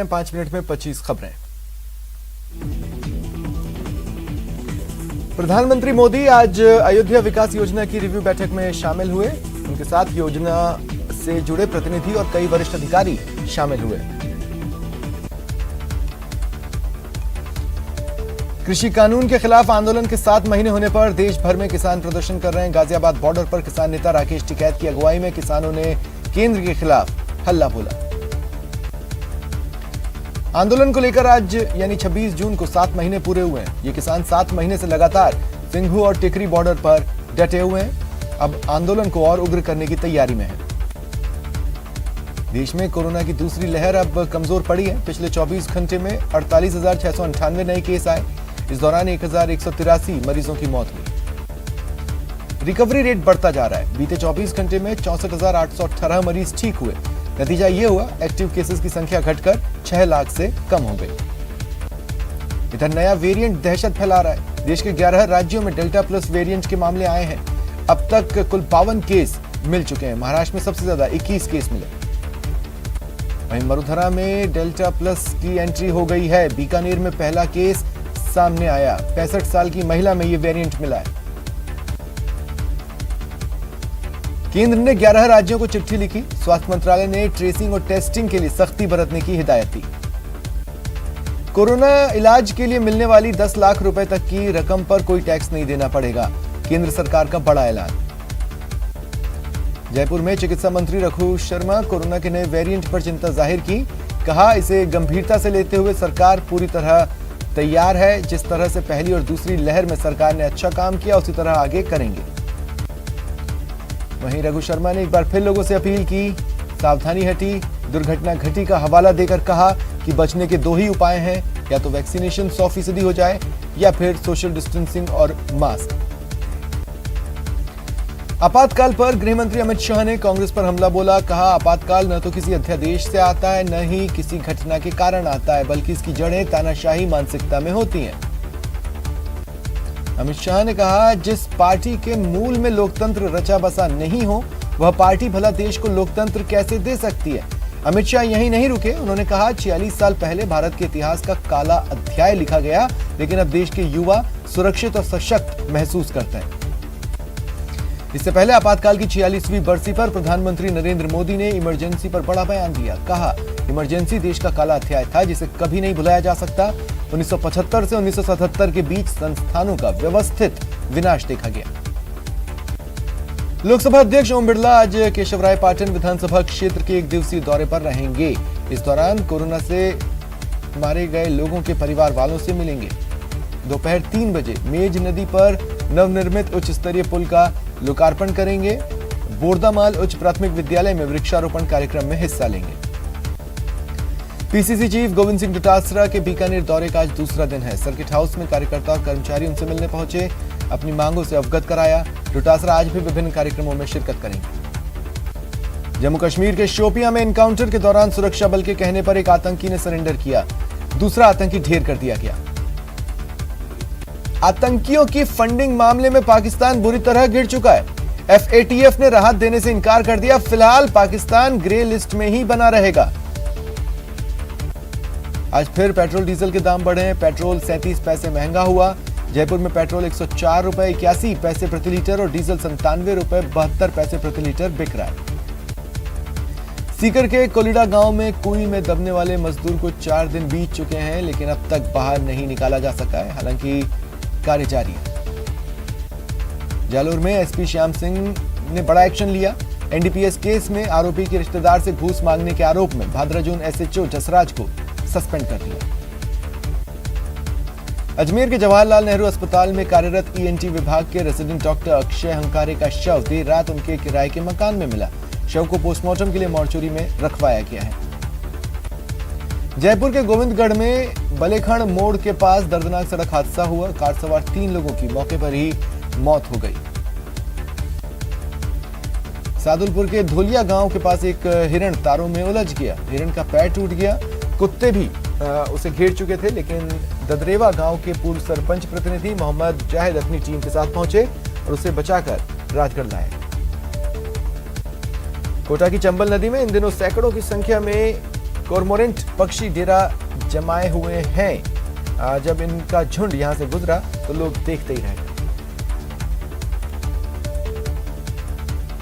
5 minute में 25 खबरें। प्रधानमंत्री मोदी आज अयोध्या विकास योजना की रिव्यू बैठक में शामिल हुए। उनके साथ योजना से जुड़े प्रतिनिधि और कई वरिष्ठ अधिकारी शामिल हुए। कृषि कानून के खिलाफ आंदोलन के 7 महीने होने पर देश भर में किसान प्रदर्शन कर रहे हैं। गाजियाबाद बॉर्डर पर किसान नेता राकेश टिकैत की अगुवाई में किसानों ने केंद्र के खिलाफ हल्ला बोला। आंदोलन को लेकर आज यानी 26 जून को 7 महीने पूरे हुए हैं। ये किसान 7 महीने से लगातार सिंघू और टिकरी बॉर्डर पर डटे हुए हैं। अब आंदोलन को और उग्र करने की तैयारी में है। देश में कोरोना की दूसरी लहर अब कमजोर पड़ी है। पिछले 24 घंटे में 48,698 नए केस आए। इस दौरान 1,183 मरीजों की मौत हुई। रिकवरी रेट बढ़ता जा रहा है। बीते 24 घंटे में 64,818 मरीज ठीक हुए। नतीजा ये हुआ, एक्टिव केसेस की संख्या घटकर 6 लाख से कम हो गई। इधर नया वेरिएंट दहशत फैला रहा है। देश के 11 राज्यों में डेल्टा प्लस वेरिएंट के मामले आए हैं। अब तक कुल 52 केस मिल चुके हैं। महाराष्ट्र में सबसे ज्यादा 21 केस मिले। वहीं मरुधरा में डेल्टा प्लस की एंट्री हो गई है। बीकानेर में पहला केस सामने आया। 65 साल की महिला में यह वेरिएंट मिला है। केंद्र ने 11 राज्यों को चिट्ठी लिखी। स्वास्थ्य मंत्रालय ने ट्रेसिंग और टेस्टिंग के लिए सख्ती बरतने की हिदायत दी। कोरोना इलाज के लिए मिलने वाली 10 लाख रुपए तक की रकम पर कोई टैक्स नहीं देना पड़ेगा। केंद्र सरकार का बड़ा ऐलान। जयपुर में चिकित्सा मंत्री रघु शर्मा कोरोना के नए वेरिएंट पर चिंता जाहिर की। कहा, इसे गंभीरता से लेते हुए सरकार पूरी तरह तैयार है। जिस तरह से पहली और दूसरी लहर में सरकार ने अच्छा काम किया, उसी तरह आगे करेंगे। वहीं रघु शर्मा ने एक बार फिर लोगों से अपील की, सावधानी हटी। दुर्घटना घटी का हवाला देकर कहा कि बचने के 2 ही उपाय हैं, या तो वैक्सीनेशन 100% हो जाए या फिर सोशल डिस्टेंसिंग और मास्क। आपातकाल पर गृह मंत्री अमित शाह ने कांग्रेस पर हमला बोला। कहा, आपातकाल न तो किसी अध्यादेश से आता है, न ही किसी घटना के कारण आता है, बल्कि इसकी जड़ें तानाशाही मानसिकता में होती हैं। अमित शाह ने कहा, जिस पार्टी के मूल में लोकतंत्र रचा बसा नहीं हो, वह पार्टी भला देश को लोकतंत्र कैसे दे सकती है। अमित शाह यहीं नहीं रुके। उन्होंने कहा, 46 साल पहले भारत के इतिहास का काला अध्याय लिखा गया, लेकिन अब देश के युवा सुरक्षित और सशक्त महसूस करते हैं। इससे पहले आपातकाल की 46वीं बरसी पर प्रधानमंत्री नरेंद्र मोदी ने इमरजेंसी पर बड़ा बयान दिया। कहा, इमरजेंसी देश का काला अध्याय था, जिसे कभी नहीं भुलाया जा सकता। 1975 से 1977 के बीच संस्थानों का व्यवस्थित विनाश देखा गया। लोकसभा अध्यक्ष ओम बिरला आज केशवराय पाटन विधानसभा क्षेत्र के 1 दिवसीय दौरे पर रहेंगे। इस दौरान कोरोना से मारे गए लोगों के परिवार वालों से मिलेंगे। दोपहर 3 बजे मेज नदी पर नवनिर्मित उच्च स्तरीय पुल का लोकार्पण करेंगे। बोरदामाल उच्च प्राथमिक विद्यालय में वृक्षारोपण कार्यक्रम में हिस्सा लेंगे। पीसीसी चीफ गोविंद सिंह डोटासरा के बीकानेर दौरे का आज दूसरा दिन है। सर्किट हाउस में कार्यकर्ता और कर्मचारी उनसे मिलने पहुंचे, अपनी मांगों से अवगत कराया। डोटासरा आज भी विभिन्न कार्यक्रमों में शिरकत करेंगे। जम्मू कश्मीर के शोपियां में एनकाउंटर के दौरान सुरक्षा बल के कहने पर एक आतंकी ने सरेंडर किया। दूसरा आतंकी ढेर कर दिया गया। आतंकियों की फंडिंग मामले में पाकिस्तान बुरी तरह गिर चुका है। FATF ने राहत देने से इनकार कर दिया। फिलहाल पाकिस्तान ग्रे लिस्ट में ही बना रहेगा। आज फिर पेट्रोल डीजल के दाम बढ़े हैं। पेट्रोल 37 पैसे महंगा हुआ। जयपुर में पेट्रोल 104 रुपए 81 पैसे प्रति लीटर और डीजल 97 रुपए 72 पैसे प्रति लीटर बिक रहा है। सीकर के कोलिडा गांव में कुएं में दबने वाले मजदूर को 4 दिन बीत चुके हैं, लेकिन अब तक बाहर नहीं निकाला जा सका है। हालांकि कार्य जारी है। जालोर में एसपी श्याम सिंह ने बड़ा एक्शन लिया। एनडीपीएस केस में आरोपी के रिश्तेदार से घूस मांगने के आरोप में भादरा जोन SHO जसराज को सस्पेंड कर दिया। अजमेर के जवाहरलाल नेहरू अस्पताल में कार्यरत ENT विभाग के रेजिडेंट डॉक्टर अक्षय हंकारे का शव देर रात उनके किराए के मकान में मिला। शव को पोस्टमार्टम के लिए मोर्चरी में रखवाया गया है। जयपुर के गोविंदगढ़ में बलेखण मोड़ के पास दर्दनाक सड़क हादसा हुआ। कार सवार 3 लोगों की मौके पर ही मौत हो गई। सादुलपुर के धोलिया गांव के पास एक हिरण तारों में उलझ गया। हिरण का पैर टूट गया। कुत्ते भी उसे घेर चुके थे, लेकिन ददरेवा गांव के पूर्व सरपंच प्रतिनिधि मोहम्मद जाहिद अपनी टीम के साथ पहुंचे और उसे बचाकर राजगढ़ लाए। कोटा की चंबल नदी में इन दिनों सैकड़ों की संख्या में कोरमोरेंट पक्षी डेरा जमाए हुए हैं। जब इनका झुंड यहां से गुजरा तो लोग देखते ही रह गए।